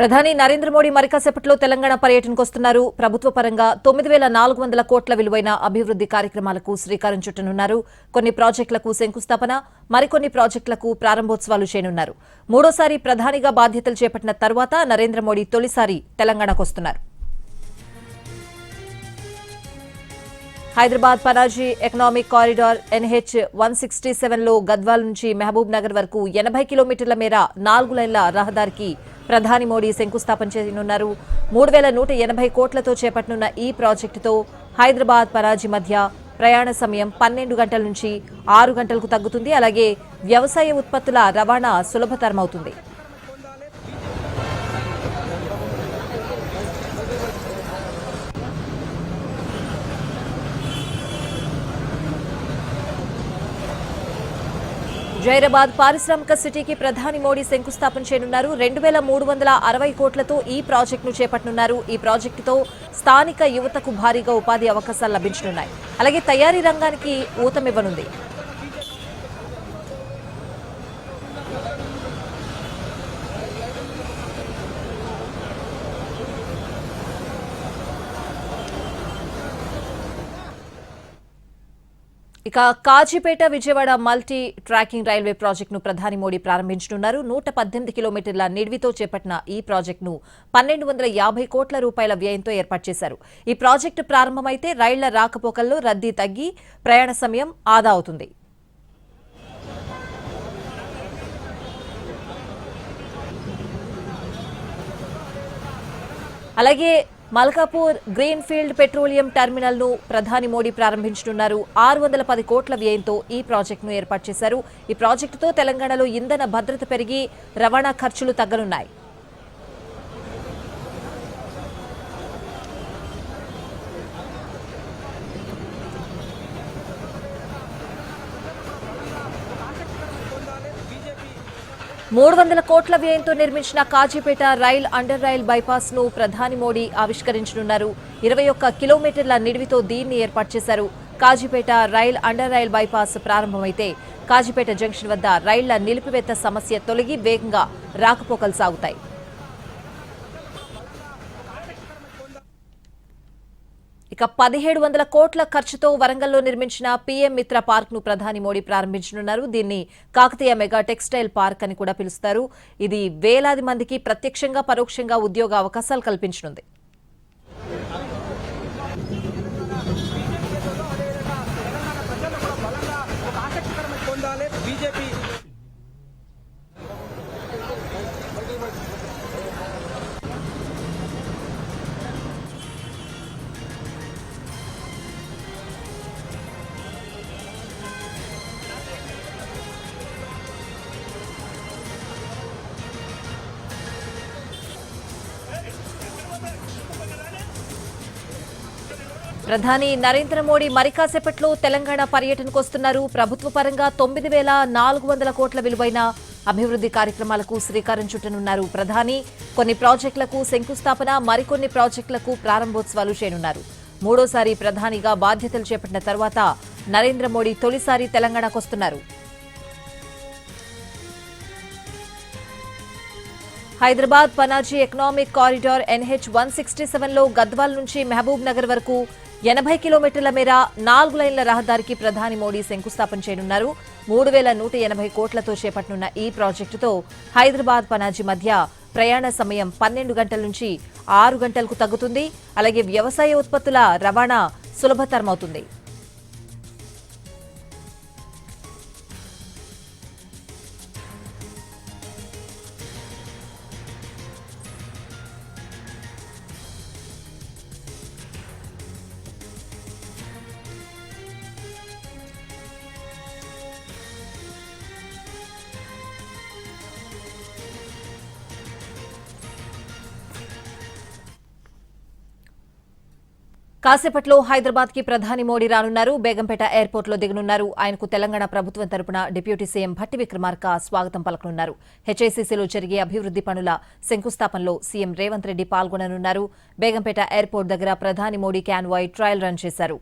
ప్రధాని నరేంద్ర మోడీ మరికాసేపట్లో తెలంగాణ పర్యటనకు వస్తున్నారు. ప్రభుత్వ పరంగా 9,400 కోట్ల విలువైన అభివృద్ది కార్యక్రమాలకు శ్రీకారం చుట్టనున్నారు. కొన్ని ప్రాజెక్టులకు శంకుస్థాపన, మరికొన్ని ప్రాజెక్టులకు ప్రారంభోత్సవాలు చేయనున్నారు. మూడోసారి ప్రధానిగా బాధ్యతలు చేపట్టిన తర్వాత నరేంద్ర మోడీ తొలిసారి తెలంగాణకు వస్తున్నారు. Hyderabad Panaji economic corridor NH 167లో గద్వాల్ నుంచి మహబూబ్ నగర్ వరకు 80 కిలోమీటర్ల మేర 4 లైన్ల రహదారికి ప్రధాని మోడీ శంకుస్థాపన చేయనున్నారు. 3,180 కోట్లతో చేపట్టనున్న ఈ ప్రాజెక్టుతో హైదరాబాద్ పనాజీ మధ్య ప్రయాణ సమయం 12 గంటల నుంచి 6 గంటలకు తగ్గుతుంది. అలాగే వ్యవసాయ ఉత్పత్తుల రవాణా సులభతరమవుతుంది. జైరాబాద్ పారిశ్రామిక సిటీకి ప్రధాని మోడీ శంకుస్థాపన చేయనున్నారు. 2,360 కోట్లతో ఈ ప్రాజెక్టును చేపట్టనున్నారు. ఈ ప్రాజెక్టుతో స్థానిక యువతకు భారీగా ఉపాధి అవకాశాలు లభించనున్నాయి. అలాగే తయారీ రంగానికి ఊతమివ్వనుంది. ఇక Kazipet Vijayawada multi tracking railway ప్రాజెక్టును ప్రధాని మోడీ ప్రారంభించనున్నారు. 118 కిలోమీటర్ల నిడివితో చేపట్టిన ఈ ప్రాజెక్టును 1,250 కోట్ల రూపాయల వ్యయంతో ఏర్పాటు చేశారు. ఈ ప్రాజెక్టు ప్రారంభమైతే రైళ్ల రాకపోకల్లో రద్దీ తగ్గి ప్రయాణ సమయం ఆదా అవుతుంది. అలాగే Malkapur green field petroleum terminal ను ప్రధాని మోడీ ప్రారంభించనున్నారు. 610 కోట్ల వ్యయంతో ఈ ప్రాజెక్టును ఏర్పాటు చేశారు. ఈ ప్రాజెక్టుతో తెలంగాణలో ఇంధన భద్రత పెరిగి రవాణా ఖర్చులు తగ్గనున్నాయి. $300 కోట్ల వ్యయంతో నిర్మించిన Kazipet rail under rail bypass ను ప్రధాని మోడీ ఆవిష్కరించనున్నారు. 21 కిలోమీటర్ల నిడివితో దీన్ని ఏర్పాటు చేశారు. Kazipet rail under rail bypass ప్రారంభమైతే కాజీపేట జంక్షన్ వద్ద రైళ్ల నిలిపివేత సమస్య తొలగి వేగంగా రాకపోకలు సాగుతాయి. ఇక 1,700 కోట్ల ఖర్చుతో వరంగల్లో నిర్మించిన పీఎం మిత్ర పార్క్ ను ప్రధాని మోడీ ప్రారంభించనున్నారు. దీన్ని కాకతీయ మెగా టెక్స్టైల్ పార్క్ అని కూడా పిలుస్తారు. ఇది వేలాది మందికి ప్రత్యక్షంగా పరోక్షంగా ఉద్యోగ అవకాశాలు కల్పించనుంది. ప్రధాని నరేంద్ర మోడీ మరికాసేపట్లో తెలంగాణ పర్యటనకు వస్తున్నారు. ప్రభుత్వ పరంగా 9,400 కోట్ల విలువైన అభివృద్ది కార్యక్రమాలకు శ్రీకారం చుట్టనున్నారు. ప్రధాని కొన్ని ప్రాజెక్టులకు శంకుస్థాపన, మరికొన్ని ప్రాజెక్టులకు ప్రారంభోత్సవాలు చేయనున్నారు. మూడోసారి ప్రధానిగా బాధ్యతలు చేపట్టిన తర్వాత నరేంద్ర మోడీ తొలిసారి తెలంగాణకు వస్తున్నారు. Hyderabad Panaji economic corridor NH 167లో గద్వాల్ నుంచి మహబూబ్ నగర్ వరకు 80 కిలోమీటర్ల మేర 4 లైన్ల రహదారికి ప్రధాని మోడీ శంకుస్థాపన చేయనున్నారు. 3,180 కోట్లతో చేపట్టనున్న ఈ ప్రాజెక్టుతో హైదరాబాద్ పనాజీ మధ్య ప్రయాణ సమయం 12 గంటల నుంచి 6 గంటలకు తగ్గుతుంది. అలాగే వ్యవసాయ ఉత్పత్తుల రవాణా సులభతరమవుతుంది. కాసేపట్లో హైదరాబాద్ కి ప్రధాని మోడీ రానున్నారు. బేగంపేట ఎయిర్పోర్ట్ లో దిగనున్నారు. ఆయనకు తెలంగాణ ప్రభుత్వం తరపున డిప్యూటీ సీఎం భట్టి విక్రమార్క స్వాగతం పలకనున్నారు. హెచ్ఐసిసిలో జరిగే అభివృద్ది పనుల శంకుస్థాపనలో సీఎం రేవంత్ రెడ్డి పాల్గొననున్నారు. బేగంపేట ఎయిర్పోర్ట్ దగ్గర ప్రధాని మోడీ క్యాన్వాయ్ ట్రయల్ రన్ చేశారు.